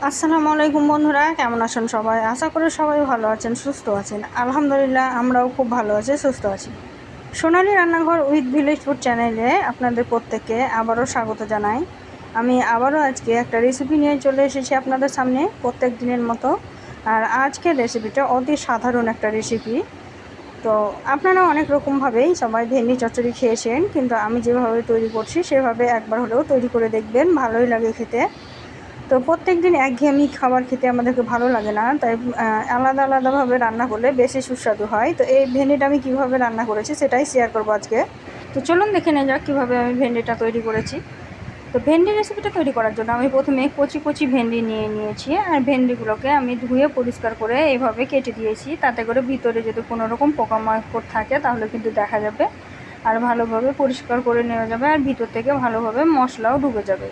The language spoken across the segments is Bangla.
আসসালামু আলাইকুম বন্ধুরা, কেমন আছেন সবাই? আশা করি সবাই ভালো আছেন, সুস্থ আছেন। আলহামদুলিল্লাহ, আমরাও খুব ভালো আছি, সুস্থ আছি। সোনালী রান্নাঘর উইথ ভিলেজ ফুড চ্যানেলে আপনাদের প্রত্যেককে আবারও স্বাগত জানাই। আমি আবারও আজকে একটা রেসিপি নিয়ে চলে এসেছি আপনাদের সামনে প্রত্যেক দিনের মতো। আর আজকের রেসিপিটা অতি সাধারণ একটা রেসিপি। তো আপনারা অনেক রকমভাবেই সবাই ভেন্ডি চচ্চড়ি খেয়েছেন, কিন্তু আমি যেভাবে তৈরি করছি সেভাবে একবার হলেও তৈরি করে দেখবেন, ভালোই লাগে খেতে। তো প্রত্যেক দিন একঘেয়েমি খাবার খেতে আমাদেরকে ভালো লাগে না, তাই আলাদা আলাদাভাবে রান্না করলে বেশি সুস্বাদু হয়। তো এই ভেন্ডিটা আমি কীভাবে রান্না করেছি সেটাই শেয়ার করবো আজকে। তো চলুন দেখে নেওয়া যাক কীভাবে আমি ভেন্ডিটা তৈরি করেছি। তো ভেন্ডি রেসিপিটা তৈরি করার জন্য আমি প্রথমে কচি কচি ভেন্ডি নিয়ে নিয়েছি, আর ভেন্ডিগুলোকে আমি ধুয়ে পরিষ্কার করে এইভাবে কেটে দিয়েছি। তাতে করে ভিতরে যদি কোনো রকম পোকামাকড় থাকে তাহলে কিন্তু দেখা যাবে, আর ভালোভাবে পরিষ্কার করে নেওয়া যাবে, আর ভিতর থেকে ভালোভাবে মশলাও ঢুকে যাবে।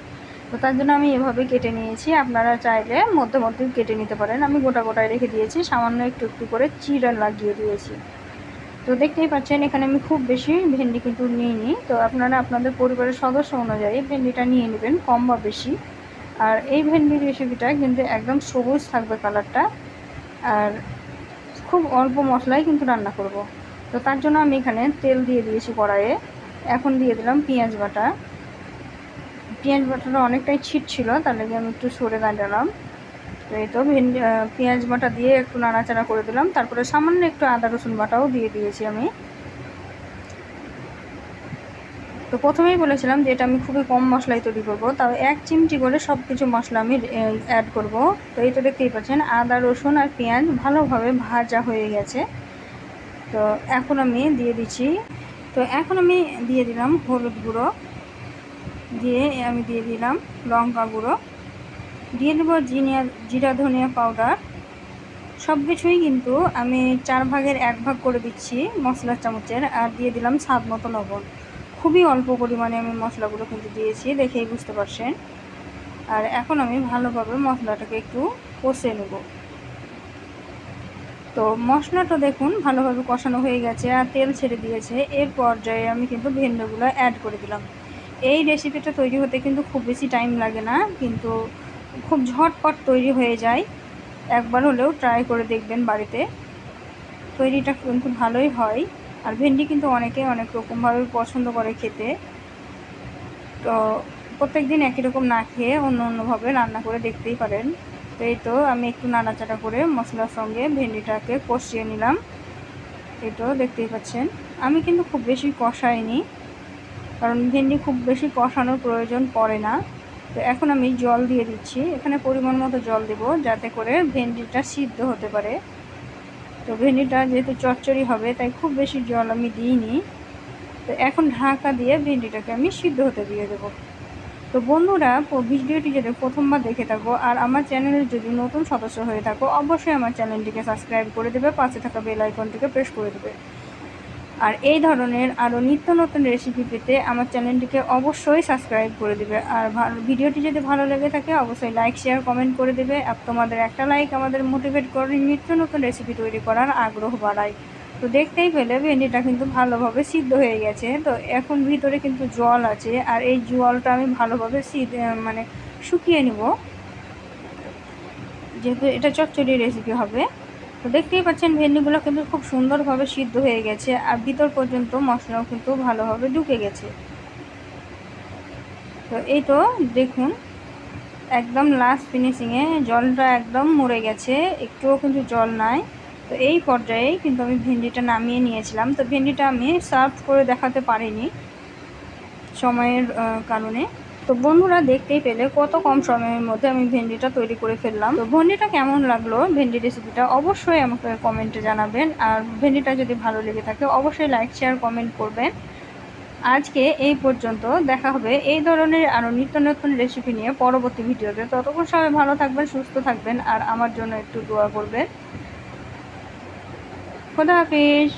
তো তার জন্য আমি এভাবে কেটে নিয়েছি। আপনারা চাইলে মধ্যে মধ্যে কেটে নিতে পারেন। আমি গোটা গোটায় রেখে দিয়েছি, সামান্য একটু একটু করে চিড়া লাগিয়ে দিয়েছি। তো দেখতেই পাচ্ছেন এখানে আমি খুব বেশি ভেন্ডি কিন্তু নিইনি। তো আপনারা আপনাদের পরিবারের সদস্য অনুযায়ী ভেন্ডিটা নিয়ে নেবেন, কম বা বেশি। আর এই ভেন্ডির রেসিপিটা কিন্তু একদম সবুজ থাকবে কালারটা, আর খুব অল্প মশলায় কিন্তু রান্না করব। তো তার জন্য আমি এখানে তেল দিয়ে দিয়েছি কড়াইয়ে। এখন দিয়ে দিলাম পেঁয়াজ বাটা। পেঁয়াজ বাটাটা অনেকটাই ছিট ছিল, তার লাগে আমি একটু সরে দাঁড়ালাম। তো এই তো পেঁয়াজ বাটা দিয়ে একটু নাড়াচাড়া করে দিলাম। তারপরে সামান্য একটু আদা রসুন বাটাও দিয়ে দিয়েছি আমি। তো প্রথমেই বলেছিলাম যে এটা আমি খুবই কম মশলায় তৈরি করবো, তাও 1 চিমটি করে সব কিছু মশলা আমি অ্যাড করব। তো এই তো দেখতেই পাচ্ছেন আদা রসুন আর পেঁয়াজ ভালোভাবে ভাজা হয়ে গেছে। তো এখন আমি দিয়ে দিচ্ছি, এখন আমি দিয়ে দিলাম হলুদ গুঁড়ো, আমি দিয়ে দিলাম লঙ্কা গুঁড়ো, দিয়ে দেবো জিরা ধনিয়া পাউডার। সব কিছুই কিন্তু আমি 4 ভাগের 1 ভাগ করে দিচ্ছি মশলার চামচের, আর দিয়ে দিলাম স্বাদ মতো লবণ। খুবই অল্প পরিমাণে আমি মশলাগুলো কিন্তু দিয়েছি, দেখেই বুঝতে পারছেন। আর এখন আমি ভালোভাবে মশলাটাকে একটু কষিয়ে নেব। তো মশলাটা দেখুন ভালোভাবে কষানো হয়ে গেছে আর তেল ছেড়ে দিয়েছে। এর পর্যায়ে আমি কিন্তু ভেন্ডিগুলো অ্যাড করে দিলাম। এই রেসিপিটা তৈরি হতে কিন্তু খুব বেশি টাইম লাগে না, কিন্তু খুব ঝটপট তৈরি হয়ে যায়। একবার হলেও ট্রাই করে দেখবেন বাড়িতে, তৈরিটা কিন্তু ভালোই হয়। আর ভেন্ডি কিন্তু অনেকে অনেক রকমভাবে পছন্দ করে খেতে। তো প্রত্যেক দিন একই রকম না খেয়ে অন্য অন্যভাবে রান্না করে দেখতেই পারেন। তো এই তো আমি একটু নাড়াচাড়া করে মশলার সঙ্গে ভেন্ডিটাকে কষিয়ে নিলাম। এই তো দেখতেই পাচ্ছেন আমি কিন্তু খুব বেশি কষাইনি, কারণ ভেন্ডি খুব বেশি কষানোর প্রয়োজন পড়ে না। তো এখন আমি জল দিয়ে দিচ্ছি, এখানে পরিমাণ মতো জল দেব যাতে করে ভেন্ডিটা সিদ্ধ হতে পারে। তো ভেন্ডিটা যেহেতু চচ্চড়ি হবে তাই খুব বেশি জল আমি দিইনি। তো এখন ঢাকা দিয়ে ভেন্ডিটাকে আমি সিদ্ধ হতে দিয়ে দেবো। তো বন্ধুরা, ভিডিওটি যদি প্রথমবার দেখে থাকো আর আমার চ্যানেলের যদি নতুন সদস্য হয়ে থাকো, অবশ্যই আমার চ্যানেলটিকে সাবস্ক্রাইব করে দেবে, পাশে থাকা বেল আইকনটিকে প্রেস করে দেবে। আর এই ধরনের আরও নিত্য নতুন রেসিপি পেতে আমার চ্যানেলটিকে অবশ্যই সাবস্ক্রাইব করে দেবে। আর ভিডিওটি যদি ভালো লেগে থাকে অবশ্যই লাইক শেয়ার কমেন্ট করে দেবে। আর তোমাদের একটা লাইক আমাদের মোটিভেট করে নিত্য নতুন রেসিপি তৈরি করার আগ্রহ বাড়ায়। তো দেখতেই পেলে ভেন্ডিটা কিন্তু ভালোভাবে সিদ্ধ হয়ে গেছে। তো এখন ভিতরে কিন্তু জল আছে, আর এই জলটা আমি ভালোভাবে শুকিয়ে নেব, যেহেতু এটা চচ্চড়ি রেসিপি হবে। তো দেখতেই পাচ্ছেন ভেন্ডিগুলো কিন্তু খুব সুন্দরভাবে সিদ্ধ হয়ে গেছে, আর ভিতর পর্যন্ত মশলাও কিন্তু ভালোভাবে ঢুকে গেছে। তো এই তো দেখুন একদম লাস্ট ফিনিশিংয়ে জলটা একদম মরে গেছে, একটুও কিন্তু জল নাই। তো এই পর্যায়ে কিন্তু আমি ভেন্ডিটা নামিয়ে নিয়েছিলাম। তো ভেন্ডিটা আমি সার্ভ করে দেখাতে পারিনি সময়ের কারণে। তো বন্ধুরা দেখতেই পেলে কত কম সময়ের মধ্যে আমি ভেন্ডিটা তৈরি করে ফেললাম। তো ভেন্ডিটা কেমন লাগলো, ভেন্ডি রেসিপিটা অবশ্যই আমাকে কমেন্টে জানাবেন। আর ভেন্ডিটা যদি ভালো লেগে থাকে অবশ্যই লাইক শেয়ার কমেন্ট করবেন। আজকে এই পর্যন্ত, দেখা হবে এই ধরনের আরও নিত্য নতুন রেসিপি নিয়ে পরবর্তী ভিডিওতে। ততক্ষণ সবাই ভালো থাকবেন, সুস্থ থাকবেন, আর আমার জন্য একটু দোয়া করবেন। খোদা হাফিজ।